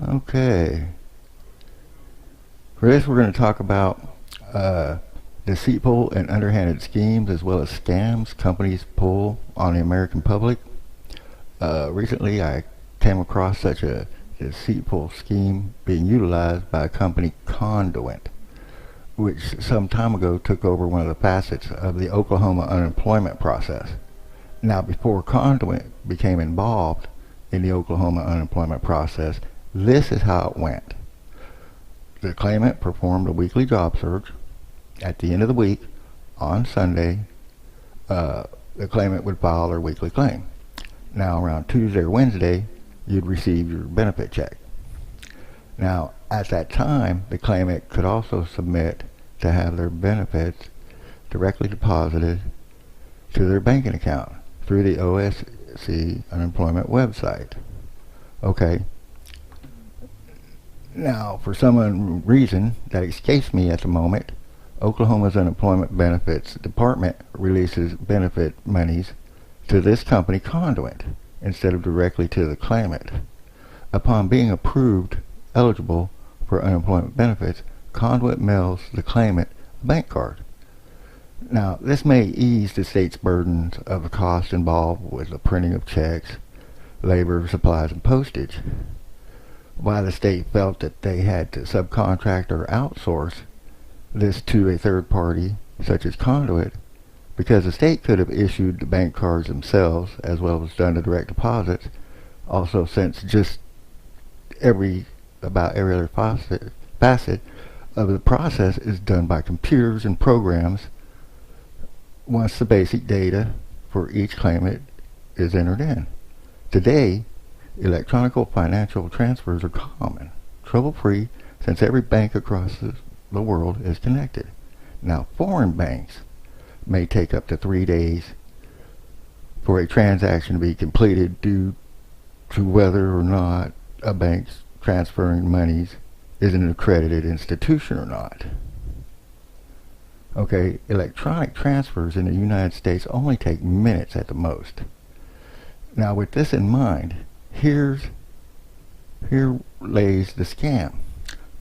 Okay, for this we're going to talk about deceitful and underhanded schemes as well as scams companies pull on the American public. Recently I came across such a deceitful scheme being utilized by a company, Conduent, which some time ago took over one of the facets of the Oklahoma unemployment process. Now, before Conduent became involved in the Oklahoma unemployment process, this is how it went. The claimant performed a weekly job search. At the end of the week, on Sunday, the claimant would file their weekly claim. Now, around Tuesday or Wednesday, you'd receive your benefit check. Now, at that time, the claimant could also submit to have their benefits directly deposited to their banking account through the OSC unemployment website. Okay. Now, for some reason that escapes me at the moment, Oklahoma's Unemployment Benefits Department releases benefit monies to this company, Conduent, instead of directly to the claimant. Upon being approved eligible for unemployment benefits, Conduent mails the claimant a bank card. Now, this may ease the state's burdens of the cost involved with the printing of checks, labor, supplies, and postage. While the state felt that they had to subcontract or outsource this to a third party, such as Conduent, because the state could have issued the bank cards themselves as well as done the direct deposits. Also, since just about every other facet of the process is done by computers and programs, once the basic data for each claimant is entered in. Today, electronic financial transfers are common, trouble-free, since every bank across the world is connected. Now, foreign banks may take up to 3 days for a transaction to be completed due to whether or not a bank's transferring monies is an accredited institution or not. Okay, electronic transfers in the United States only take minutes at the most. Now, with this in mind, here lays the scam.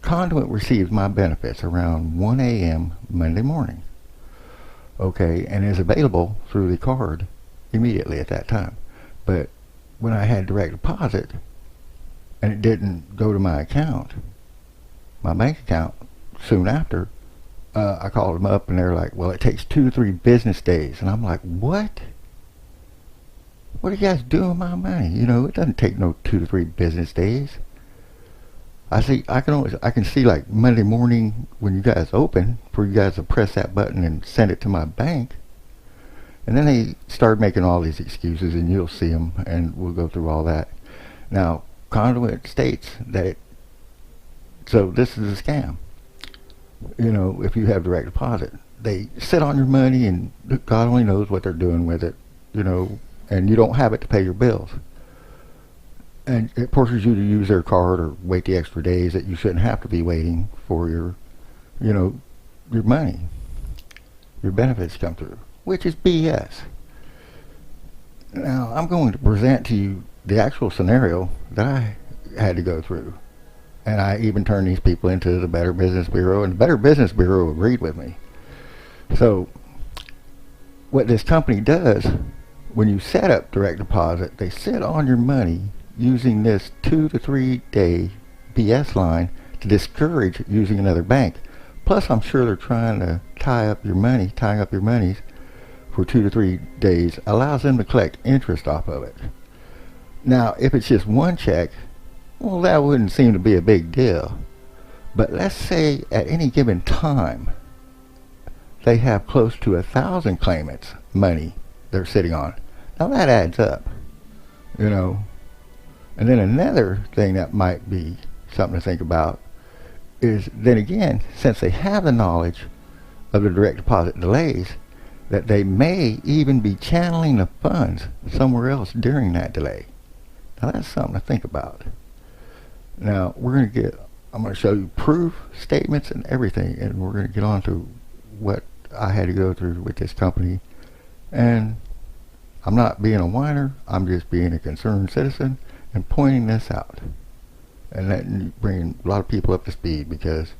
Conduent receives my benefits around 1 a.m. Monday morning. Okay, and is available through the card immediately at that time. But when I had direct deposit and it didn't go to my account, my bank account, soon after, I called them up and they're like, well, it takes 2 to 3 business days. And I'm like, what? What are you guys doing with my money? You know, it doesn't take no 2 to 3 business days. I can see like Monday morning when you guys open for you guys to press that button and send it to my bank. And then they start making all these excuses, and you'll see them, and we'll go through all that. Now, Conduent states that so this is a scam. You know, if you have direct deposit, they sit on your money, and God only knows what they're doing with it. You know, and you don't have it to pay your bills. And it forces you to use their card or wait the extra days that you shouldn't have to be waiting for your money, your benefits come through, which is BS. Now, I'm going to present to you the actual scenario that I had to go through. And I even turned these people into the Better Business Bureau, and the Better Business Bureau agreed with me. So, what this company does, when you set up direct deposit, they sit on your money using this 2 to 3 day BS line to discourage using another bank. Plus, I'm sure they're trying to tying up your monies for 2 to 3 days allows them to collect interest off of it. Now, if it's just one check, well, that wouldn't seem to be a big deal. But let's say at any given time, they have close to 1,000 claimants' money they're sitting on. Now that adds up, you know. And then another thing that might be something to think about is, then again, since they have the knowledge of the direct deposit delays, that they may even be channeling the funds somewhere else during that delay. Now that's something to think about. Now I'm going to show you proof, statements, and everything, and we're going to get on to what I had to go through with this company. And I'm not being a whiner, I'm just being a concerned citizen and pointing this out. and that bringing a lot of people up to speed, because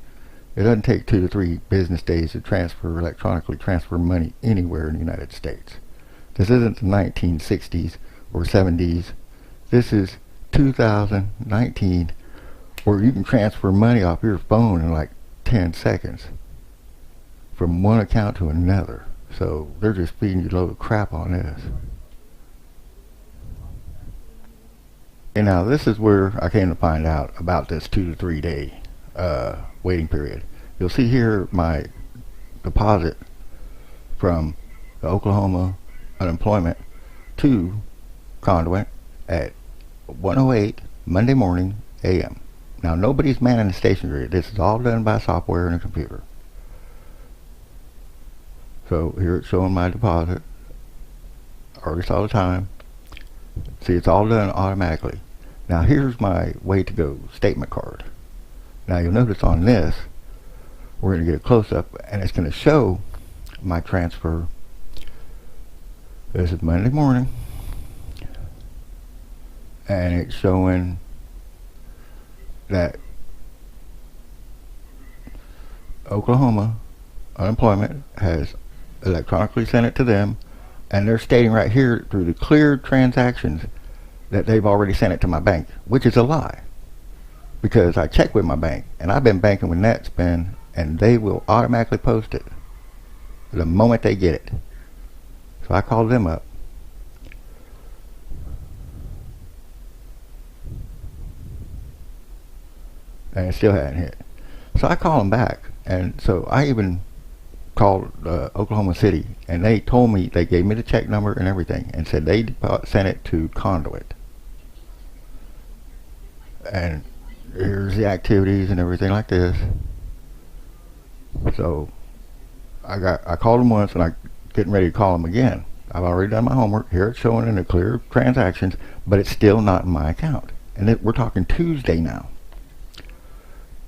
it doesn't take 2 to 3 business days to electronically transfer money anywhere in the United States. This isn't the 1960s or 70s. This is 2019, where you can transfer money off your phone in like 10 seconds from one account to another. So they're just feeding you a load of crap on this. And now this is where I came to find out about this 2 to 3 day waiting period. You'll see here my deposit from the Oklahoma unemployment to Conduent at 1:08 Monday morning a.m. Now nobody's manning the station grid. This is all done by software and a computer. So here it's showing my deposit. Already saw the time. See, it's all done automatically. Now here's my Way2Go statement card. Now you'll notice on this, we're going to get a close-up, and it's going to show my transfer. This is Monday morning, and it's showing that Oklahoma unemployment has electronically sent it to them, and they're stating right here through the cleared transactions that they've already sent it to my bank, which is a lie, because I checked with my bank, and I've been banking with NetSpend, and they will automatically post it the moment they get it. So I called them up, and it still hadn't hit. So I called them back, and so I even called Oklahoma City, and they told me, they gave me the check number and everything, and said they sent it to Conduent. And here's the activities and everything like this. So I called them once, and I'm getting ready to call them again. I've already done my homework. Here it's showing in the clear transactions, but it's still not in my account. And we're talking Tuesday now.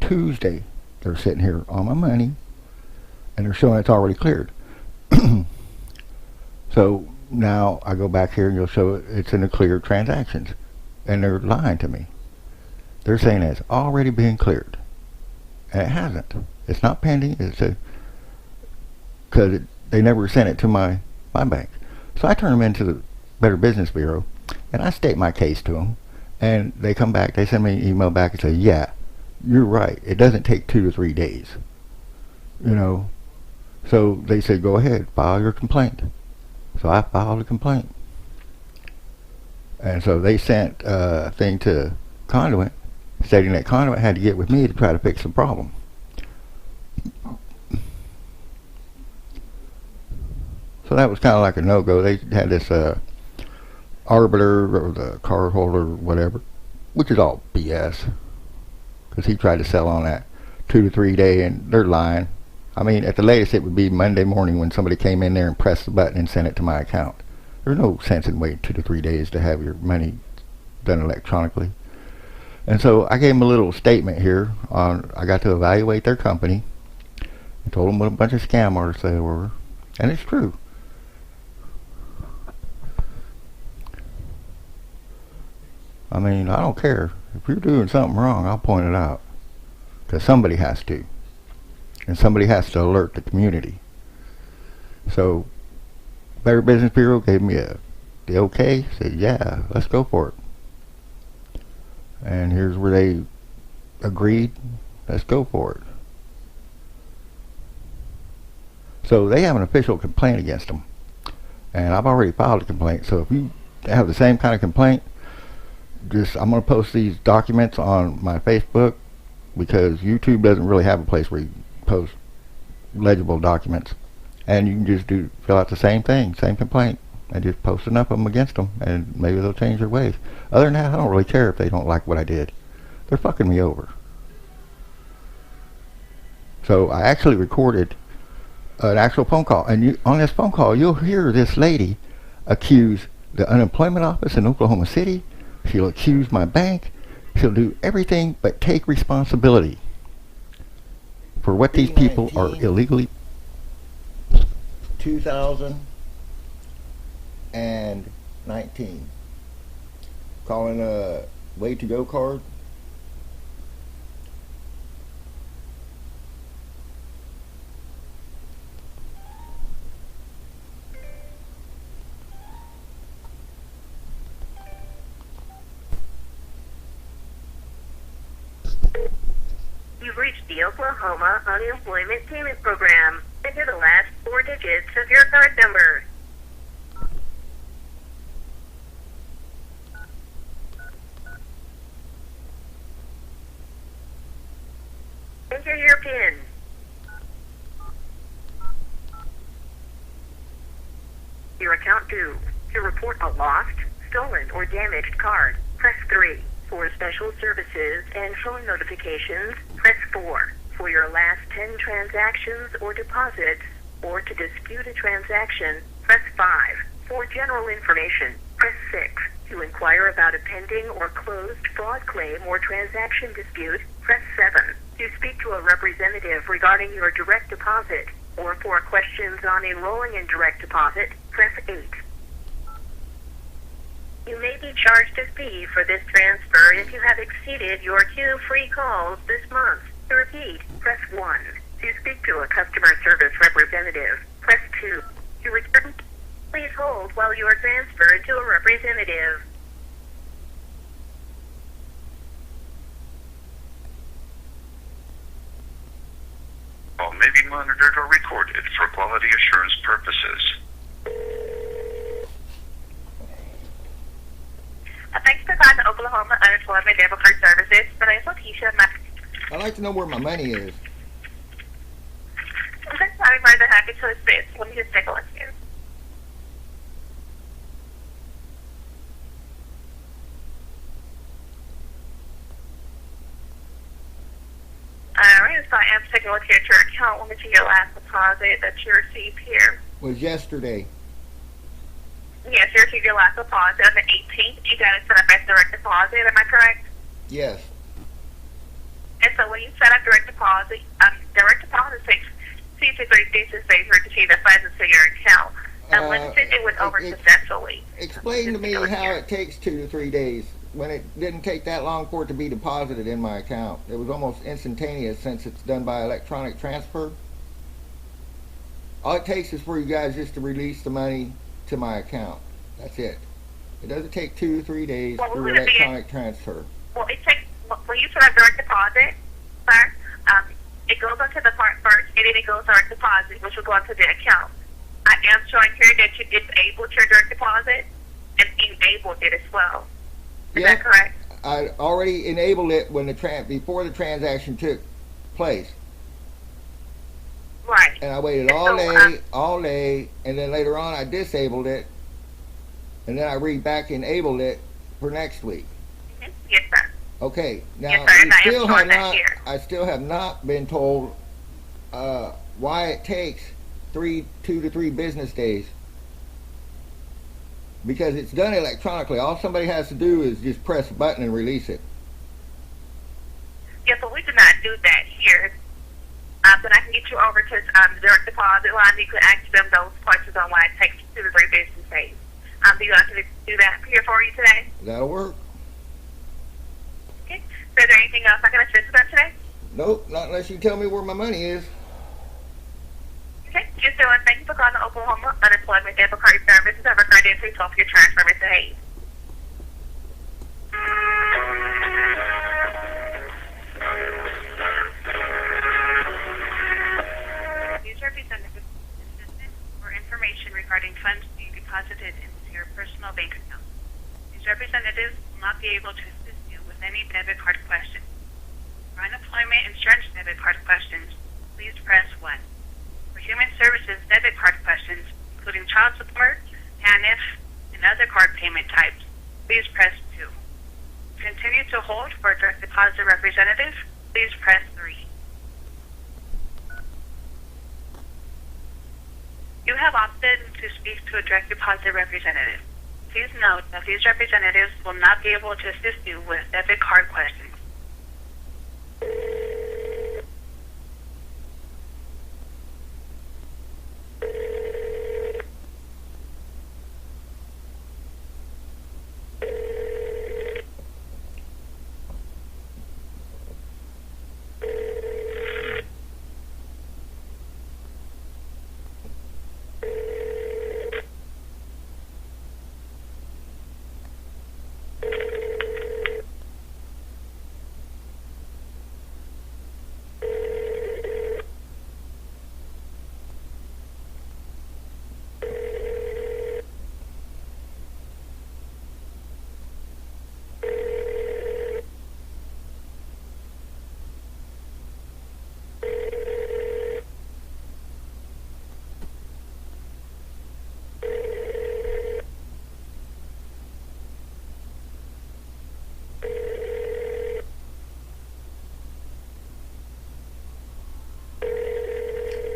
Tuesday, they're sitting here on my money, and they're showing it's already cleared. So now I go back here, and you'll show it's in the cleared transactions, and they're lying to me. They're saying it's already been cleared, and it hasn't. It's not pending. It's because they never sent it to my bank. So I turn them into the Better Business Bureau, and I state my case to them, and they come back. They send me an email back and say, yeah, you're right. It doesn't take 2 to 3 days. You know, so they said, go ahead, file your complaint. So I filed a complaint, and so they sent a thing to Conduent, stating that Conduent had to get with me to try to fix the problem. So that was kind of like a no-go. They had this arbiter or the card holder, whatever, which is all BS, because he tried to sell on that 2 to 3 day, and they're lying. I mean, at the latest, it would be Monday morning when somebody came in there and pressed the button and sent it to my account. There's no sense in waiting 2 to 3 days to have your money done electronically. And so I gave them a little statement here on, I got to evaluate their company. I told them what a bunch of scam artists they were, and it's true. I mean, I don't care. If you're doing something wrong, I'll point it out, because somebody has to. And somebody has to alert the community. So Better Business Bureau gave me the okay, said yeah, let's go for it. And here's where they agreed, let's go for it. So they have an official complaint against them, and I've already filed a complaint. So if you have the same kind of complaint, I'm going to post these documents on my Facebook, because YouTube doesn't really have a place where you post legible documents, and you can just fill out the same thing, same complaint, and just post enough of them against them, and maybe they'll change their ways. Other than that, I don't really care if they don't like what I did. They're fucking me over. So I actually recorded an actual phone call, and on this phone call you'll hear this lady accuse the unemployment office in Oklahoma City. She'll accuse my bank. She'll do everything but take responsibility for what these people are illegally. 2019. Calling a Way2Go card. You've reached the Oklahoma Unemployment Payment Program. Enter the last 4 digits of your card number. Enter your PIN. Your account due. To report a lost, stolen, or damaged card, press 3. For special services and phone notifications, press 4. For your last 10 transactions or deposits, or to dispute a transaction, press 5. For general information, press 6. To inquire about a pending or closed fraud claim or transaction dispute, press 7. To speak to a representative regarding your direct deposit, or for questions on enrolling in direct deposit, press 8. You may be charged a fee for this transfer if you have exceeded your 2 free calls this month. To repeat, press 1. To speak to a customer service representative, press 2. To return, please hold while you are transferred to a representative. Call may be monitored or recorded for quality assurance purposes. Thanks for calling the Oklahoma Unemployment Debit Card Services. My name is Lakeisha. I'd like to know where my money is. I'm more than happy to assist. Let me just take a look here. Alright, so I am taking a look here at your account. Let me see your last deposit that you received here. Was yesterday. Yes, you received your last deposit on the 18th. You got it set up as direct deposit, am I correct? Yes. And so when you set up direct deposit takes 2 to 3 business days for it to see the funds into your account. And let's say it went over successfully. Explain to me how it takes 2 to 3 days when it didn't take that long for it to be deposited in my account. It was almost instantaneous since it's done by electronic transfer. All it takes is for you guys just to release the money to my account. That's it. It doesn't take 2 to 3 days for electronic transfer. Well, it takes, when you set up direct deposit, sir, it goes onto the part first, and then it goes direct deposit, which will go onto the account. I am showing here that you disabled your direct deposit and enabled it as well. Is that correct? I already enabled it when before the transaction took place. Right. And I waited all day, and then later on I disabled it, and then I enabled it for next week. Mm-hmm. Yes, sir. Okay. Now, yes, sir, I still have not been told why it takes 2 to 3 business days. Because it's done electronically. All somebody has to do is just press a button and release it. Yeah, but we do not do that here. But I can get you over to the direct deposit line. You can ask them those questions on why it takes 2 to 3 business days. Do you want to do that here for you today? That'll work. Okay. So is there anything else I can assist with today? Nope, not unless you tell me where my money is. Okay. Just doing. Thank you for calling the Oklahoma Unemployment Debit Card Services. Have a great day. Please talk to your transfer, Mr. Hayes. These representatives assistance or information regarding funds being deposited into your personal bank account. These representatives will not be able to assist you with any debit card questions. For unemployment insurance debit card questions, please press 1. For human services debit card questions, including child support, TANF, and other card payment types, please press 2. To continue to hold for a direct deposit representative, please press 3. You have opted to speak to a direct deposit representative. Please note that these representatives will not be able to assist you with debit card questions.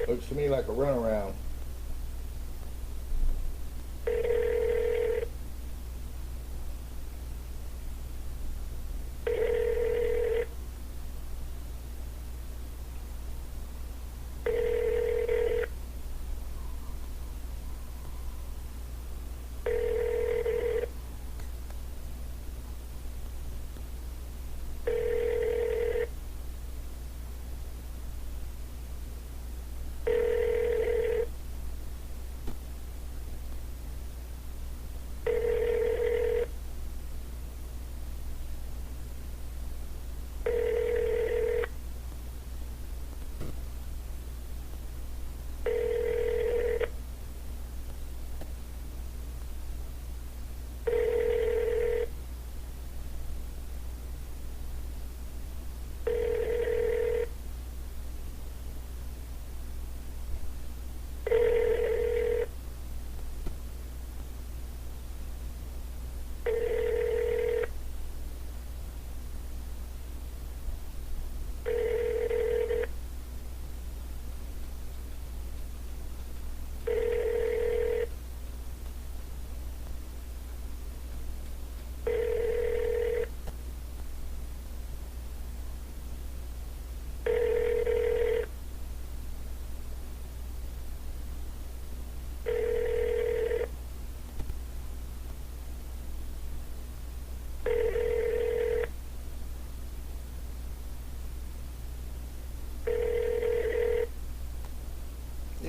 Looks to me like a runaround.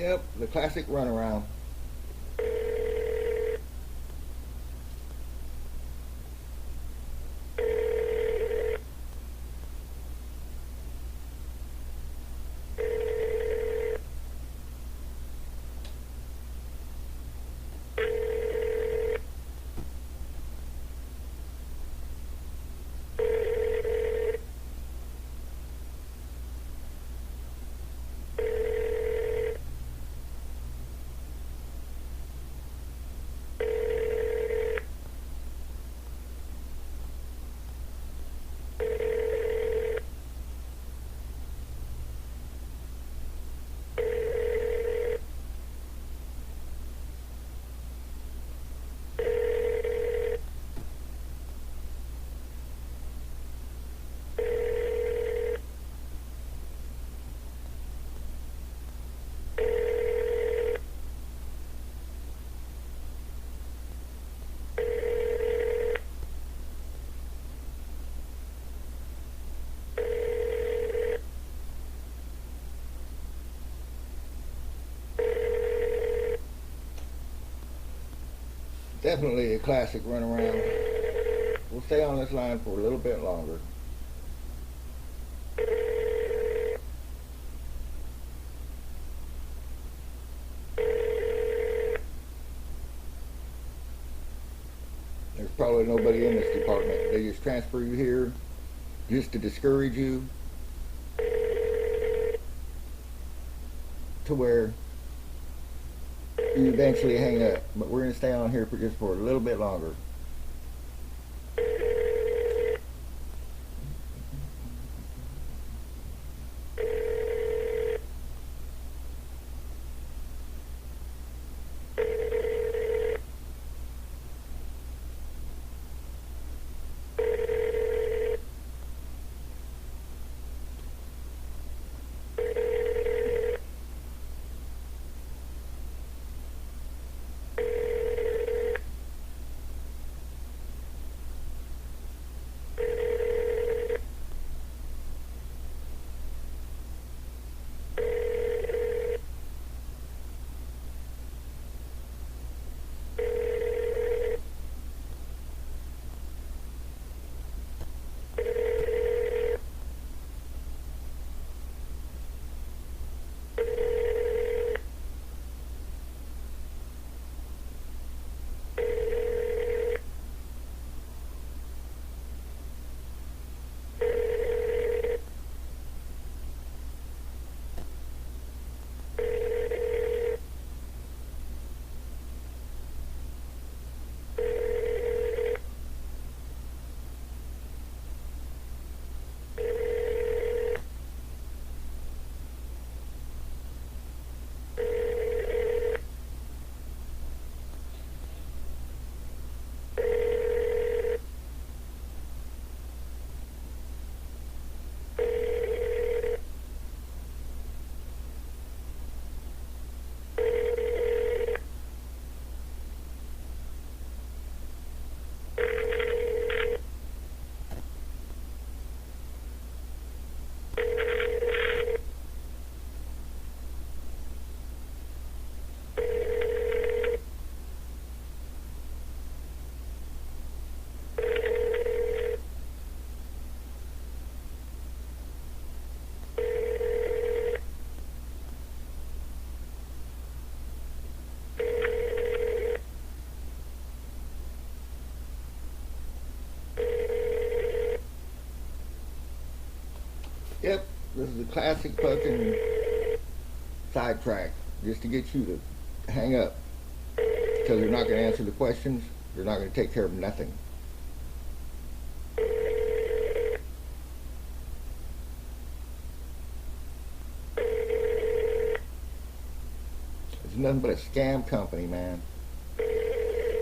Yep, the classic runaround. Definitely a classic runaround. We'll stay on this line for a little bit longer. There's probably nobody in this department. They just transfer you here just to discourage you to where you eventually hang up. But we're going to stay on here for just for a little bit longer. Yep, this is a classic fucking sidetrack just to get you to hang up because they're not going to answer the questions. They're not going to take care of nothing. It's nothing but a scam company, man.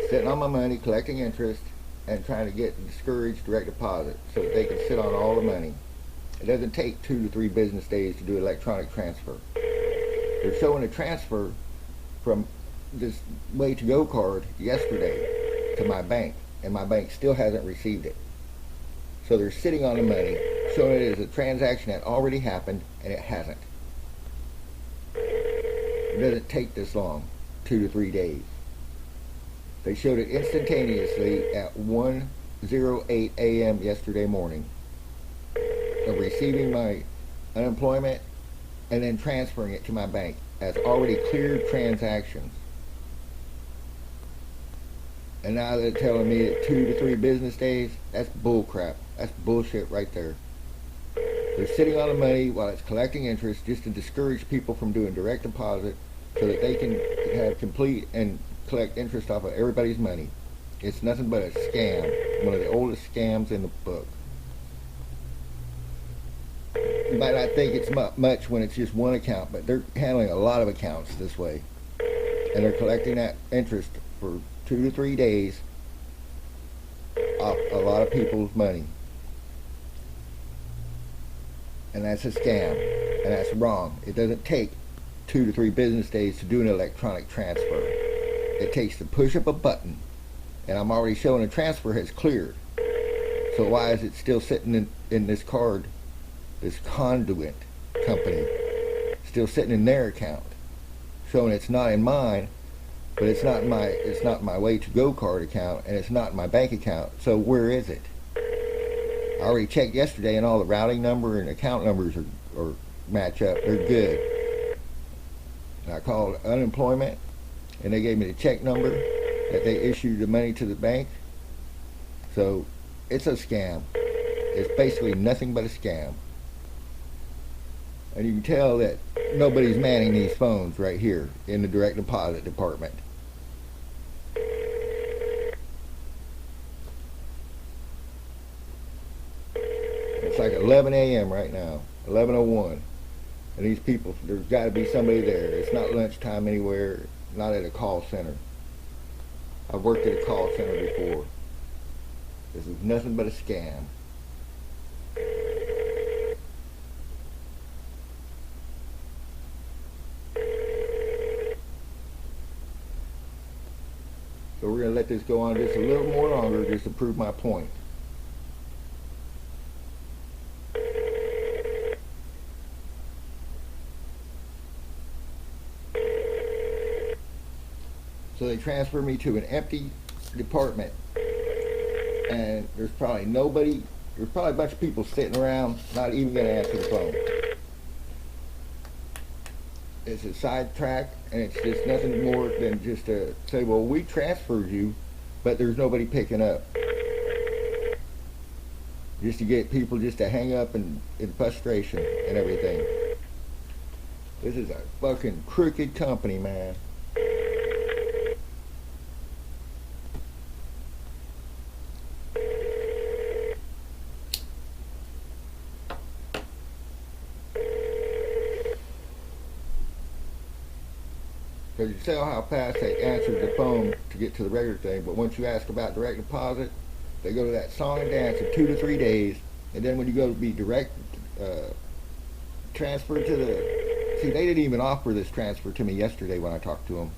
Sitting on my money, collecting interest, and trying to get discouraged direct deposit so that they can sit on all the money. It doesn't take 2 to 3 business days to do electronic transfer. They're showing a transfer from this Way2Go card yesterday to my bank, and my bank still hasn't received it. So they're sitting on the money, showing it as a transaction that already happened, and it hasn't. It doesn't take this long, 2 to 3 days. They showed it instantaneously at 1:08 a.m. yesterday morning of receiving my unemployment and then transferring it to my bank as already cleared transactions. And now they're telling me that 2 to 3 business days? That's bull crap. That's bullshit right there. They're sitting on the money while it's collecting interest just to discourage people from doing direct deposit so that they can have complete and collect interest off of everybody's money. It's nothing but a scam. One of the oldest scams in the book. You might not think it's much when it's just one account, but they're handling a lot of accounts this way. And they're collecting that interest for 2 to 3 days off a lot of people's money. And that's a scam. And that's wrong. It doesn't take 2 to 3 business days to do an electronic transfer. It takes to push up a button. And I'm already showing a transfer has cleared. So why is it still sitting in this card, this Conduent company, still sitting in their account, showing it's not in mine, but it's not my Way2Go card account, and it's not in my bank account. So where is it? I already checked yesterday, and all the routing number and account numbers are match up. They're good. And I called unemployment, and they gave me the check number that they issued the money to the bank. So it's a scam. It's basically nothing but a scam. And you can tell that nobody's manning these phones right here in the direct deposit department. It's like 11 a.m. right now, 11:01. And these people, there's got to be somebody there. It's not lunchtime anywhere, not at a call center. I've worked at a call center before. This is nothing but a scam. So we're going to let this go on just a little more longer just to prove my point. So they transfer me to an empty department, and there's probably nobody, there's probably a bunch of people sitting around not even going to answer the phone. It's a sidetrack, and it's just nothing more than just to say, well, we transferred you, but there's nobody picking up. Just to get people just to hang up in frustration and everything. This is a fucking crooked company, man. Because you saw how fast they answered the phone to get to the regular thing, but once you ask about direct deposit, they go to that song and dance in 2 to 3 days, and then when you go to be direct transferred to the... See, they didn't even offer this transfer to me yesterday when I talked to them.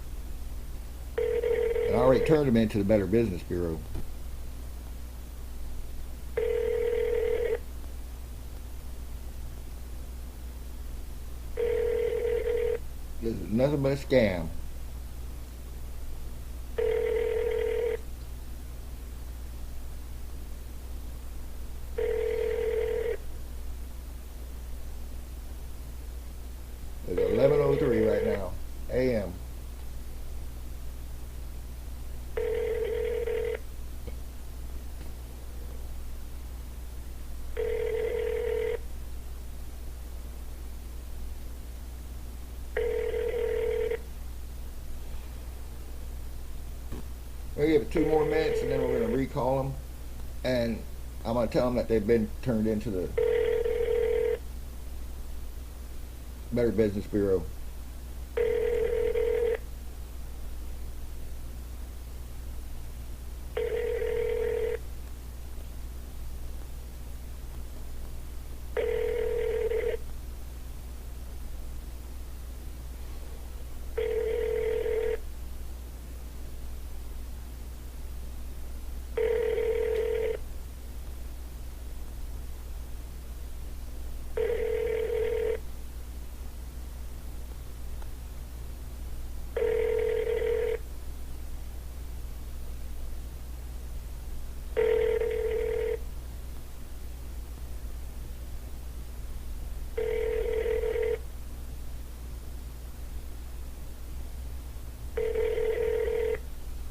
And I already turned them into the Better Business Bureau. This is nothing but a scam. It's 11:03 right now, a.m. We'll give it 2 more minutes, and then we're going to recall them. And I'm going to tell them that they've been turned into the Better Business Bureau.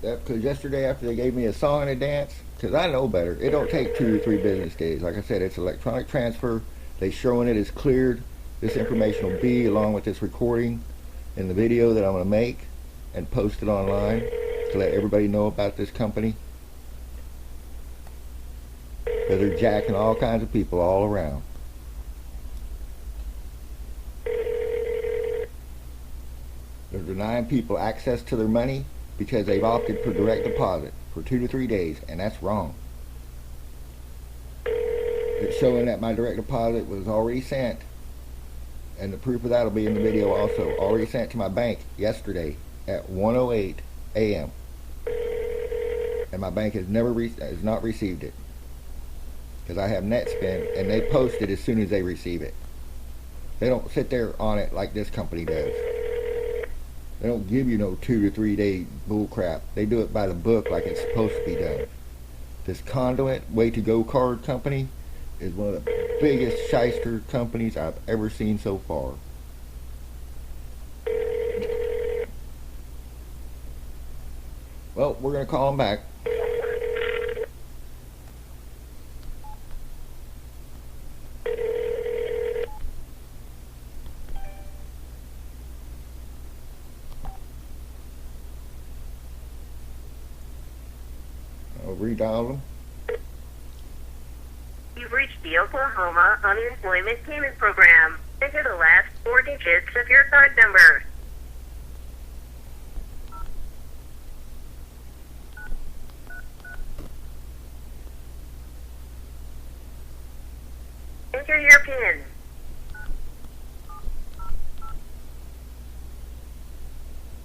Because yesterday after they gave me a song and a dance, because I know better, it don't take 2 to 3 business days. Like I said, it's electronic transfer. They showing it as cleared. This information will be along with this recording in the video that I'm going to make and post it online to let everybody know about this company. Because they're jacking all kinds of people all around. They're denying people access to their money because they've opted for direct deposit for 2 to 3 days, and that's wrong. It's showing that my direct deposit was already sent, and the proof of that will be in the video also. Already sent to my bank yesterday at 1:08 a.m. and my bank has not received it, because I have NetSpend, and they post it as soon as they receive it. They don't sit there on it like this company does. They don't give you no 2 to 3 day bull crap. They do it by the book like it's supposed to be done. This Conduent Way2Go card company is one of the biggest shyster companies I've ever seen so far. Well, we're going to call them back. I'll redial them. You've reached the Oklahoma Unemployment Payment Program. Enter the last 4 digits of your card number. Enter your PIN.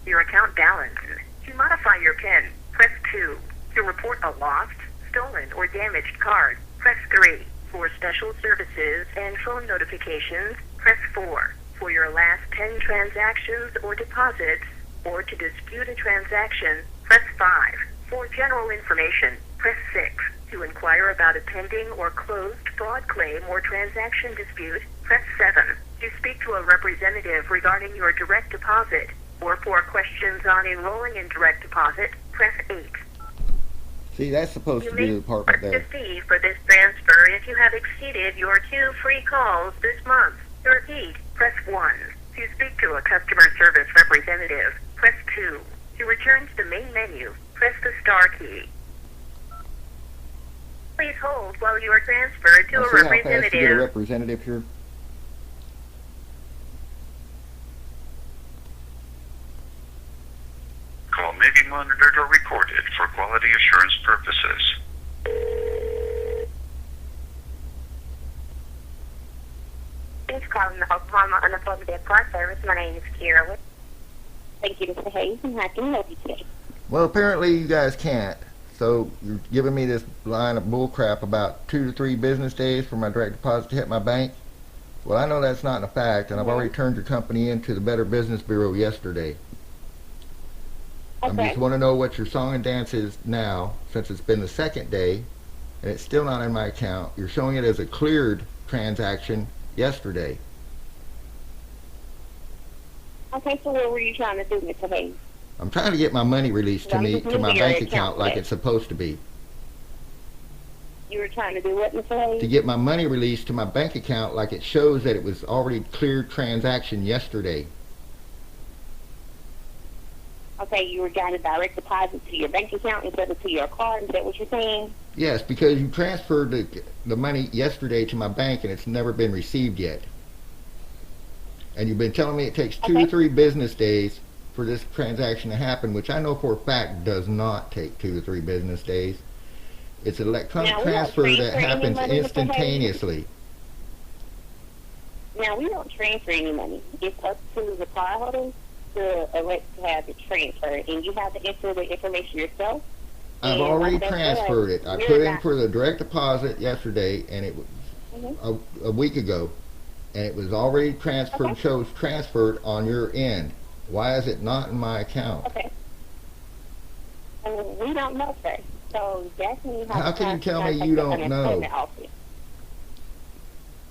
Your account balance. To modify your PIN, press 2. To report a lost, stolen, or damaged card, press 3. For special services and phone notifications, press 4. For your last 10 transactions or deposits, or to dispute a transaction, press 5. For general information, press 6. To inquire about a pending or closed fraud claim or transaction dispute, press 7. To speak to a representative regarding your direct deposit, or for questions on enrolling in direct deposit, press 8. See, that's supposed to be the department there. You may charge a fee for this transfer if you have exceeded your 2 free calls this month. To repeat, press 1. To speak to a customer service representative, press 2. To return to the main menu, press the star key. Please hold while you are transferred to a See how fast you get a representative. representative here? Call may be monitored or recorded for quality assurance purposes. Thanks for calling the Oklahoma Unemployment Card Service. My name is Kira. Thank you, Mr. Hayes, and how can I help you today? Well, apparently you guys can't. So you're giving me this line of bull crap about 2 to 3 business days for my direct deposit to hit my bank. Well, I know that's not a fact, and I've already turned your company into the Better Business Bureau yesterday. I just want to know what your song and dance is now, since it's been the 2nd day, and it's still not in my account. You're showing it as a cleared transaction yesterday. Okay, so what were you trying to do, Mr. Hayes? I'm trying to get my money released to me, to my bank account like it's supposed to be. You were trying to do what, Mr. Hayes? To get my money released to my bank account like it shows that it was already cleared transaction yesterday. Okay, say you were getting a direct deposit to your bank account instead of to your card? Is that what you're saying? Yes, because you transferred the money yesterday to my bank and it's never been received yet. And you've been telling me it takes 2 to 3 business days for this transaction to happen, which I know for a fact does not take 2 to 3 business days. It's an electronic transfer that happens instantaneously. Now, we don't transfer any money. It's up to the cardholder to elect to have it transferred, and you have to enter the information yourself. I've already transferred it. I put in for the direct deposit yesterday, and it was a week ago, and it was already transferred, shows transferred on your end. Why is it not in my account? Okay. We don't know, sir. So that's when you have How can you tell me you don't know?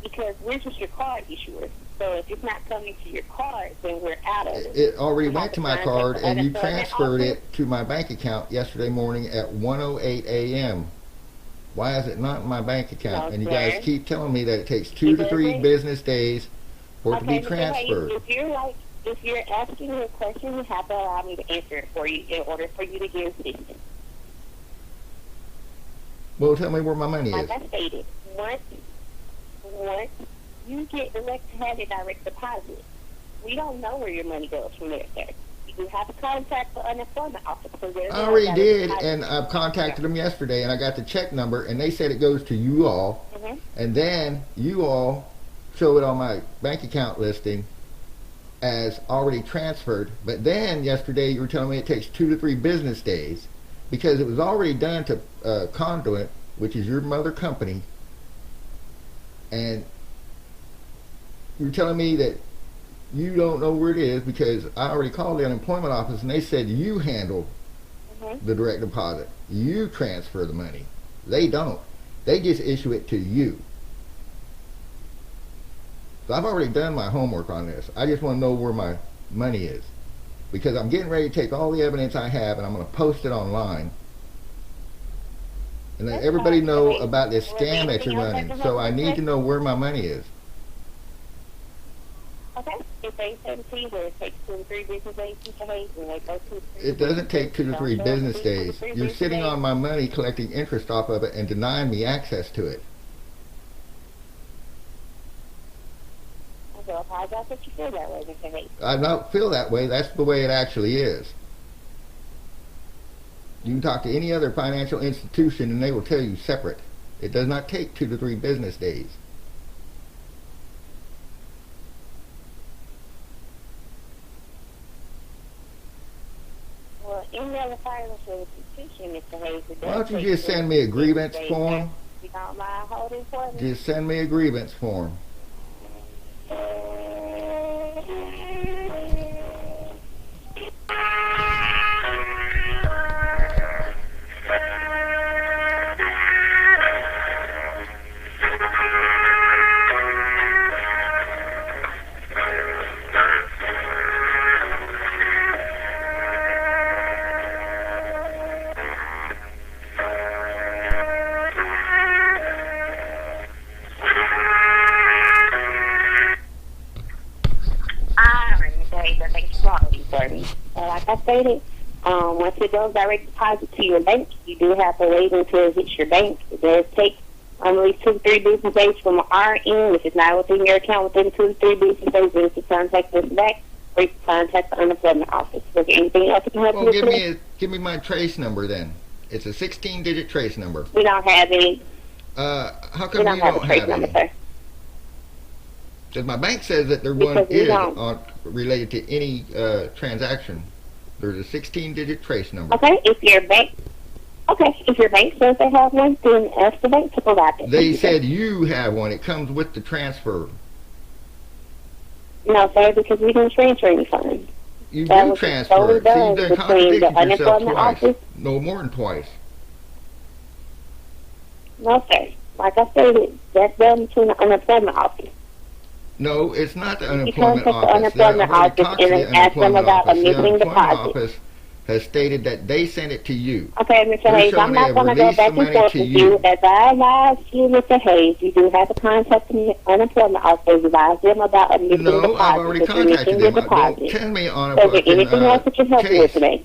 Because we're just your card issuer. So if it's not coming to your card, then we're out of it. It already went to my card, and you transferred it to my bank account yesterday morning at 1:08 a.m. Why is it not in my bank account? And you guys keep telling me that it takes 2 to 3 business days for it to be transferred. If you're asking me a question, you have to allow me to answer it for you in order for you to get assistance. Well, tell me where my money is. Like I stated, once you get elect to have a direct deposit, we don't know where your money goes from there, sir. You have to contact the unemployment office. I already did, and I've contacted them yesterday, and I got the check number, and they said it goes to you all, and then you all show it on my bank account listing as already transferred. But then yesterday you were telling me it takes 2 to 3 business days because it was already done to Conduent, which is your mother company, and you're telling me that you don't know where it is because I already called the unemployment office and they said you handle the direct deposit. You transfer the money. They don't. They just issue it to you. So I've already done my homework on this. I just want to know where my money is, because I'm getting ready to take all the evidence I have and I'm going to post it online and let everybody know about this scam that you're running. So I need to know where my money is. Okay. If they say to you where it takes 2 to 3 business days to behave, and they go 2 to 3 it doesn't take 2 to 3 business days. You're sitting on my money, collecting interest off of it, and denying me access to it. I apologize that you feel that way, Mr. Hayes. I don't feel that way. That's the way it actually is. You can talk to any other financial institution and they will tell you separate. It does not take 2 to 3 business days. Well, any other financial institution, Mr. Hayes, why don't you just send me a grievance form? You don't mind holding for me? Just send me a grievance form. Like I stated, once it goes direct deposit to your bank, you do have to wait until it hits your bank. It does take at least 2 to 3 business days from our end. If it's not within your account within 2 to 3 business days, then you can contact us back, or you can contact the unemployment office. Was there anything else I can help you with? Well, give me my trace number then. It's a 16-digit trace number. We don't have any. How come you don't have any? Sir. Because my bank says that there one is related to any transaction. There's a 16-digit trace number. Okay, if your bank says they have one, then ask the bank to provide it. They said you have one. It comes with the transfer. No, sir, because we didn't transfer any funds. You do transfer it. So you've done contradicted yourself twice. No, more than twice. No, sir. Like I stated, that's done between the unemployment office. No, it's not the unemployment office. The unemployment office and ask them about a missing deposit. The unemployment office has stated that they sent it to you. Okay, Mr. Hayes, I'm not going to go back and forth with you. As I advise you, Mr. Hayes, you do have to contact the unemployment office, advise them about a missing deposit. No, I've already contacted them. Don't tell me on a Is there anything else that you help you with today?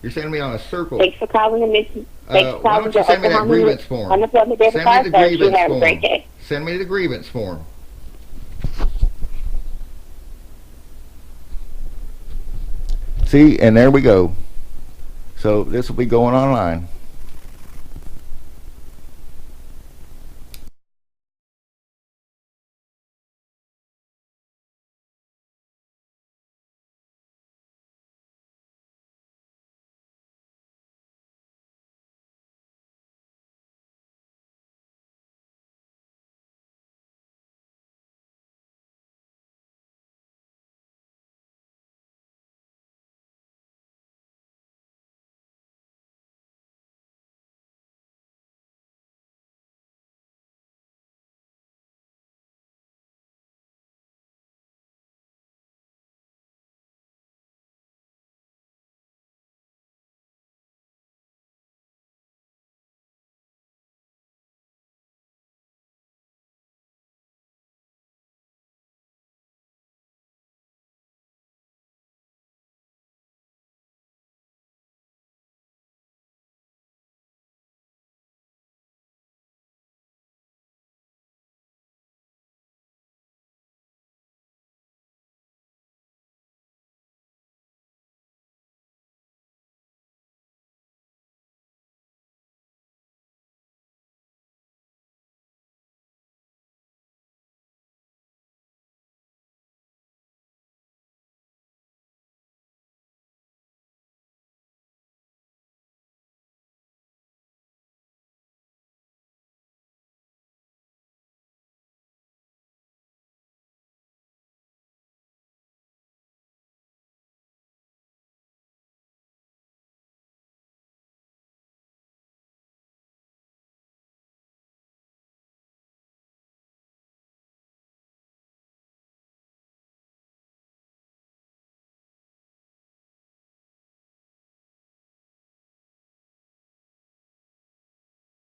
You're sending me on a circle. Thanks for calling the mission. Thanks for Why calling don't you the send me that Oklahoma grievance form? Unemployment Debit Send Card me the Service. You grievance have a form. great day. Send me the grievance form. See, and there we go. So this will be going online.